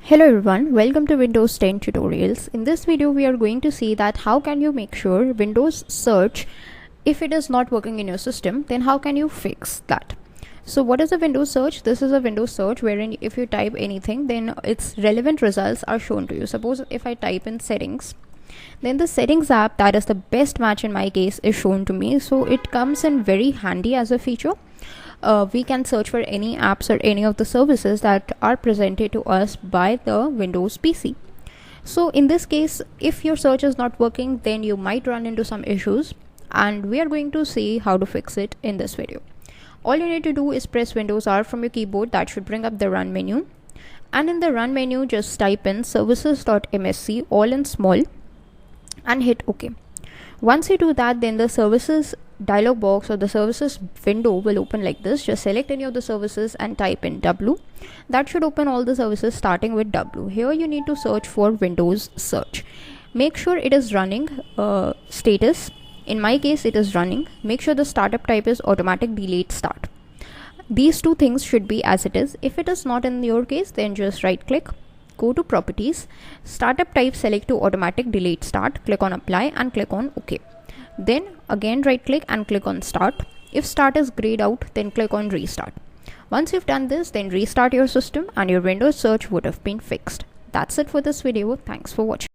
Hello everyone, welcome to Windows 10 tutorials. In this video we are going to see that how can you make sure Windows search, if it is not working in your system, then how can you fix that. So what is a Windows search? This is a Windows search wherein if you type anything, then its relevant results are shown to you. Suppose if I type in settings, then the settings app that is the best match in my case is shown to me. So it comes in very handy as a feature. We can search for any apps or any of the services that are presented to us by the Windows PC. So in this case, if your search is not working, then you might run into some issues, and we are going to see how to fix it in this video. All you need to do is press Windows R from your keyboard. That should bring up the run menu, and in the run menu just type in services.msc all in small and hit OK. Once you do that, then the services dialog box or the services window will open like this. Just select any of the services and type in W. That should open all the services starting with W. Here you need to search for Windows search. Make sure it is running status. In my case it is running. Make sure the startup type is automatic delete start. These two things should be as it is. If it is not in your case, then just right click, go to properties, startup type, select to automatic delete start, click on apply and click on OK. Then again right click and click on start. If start is grayed out, then click on restart. Once you've done this, then restart your system and your Windows search would have been fixed. That's it for this video. Thanks for watching.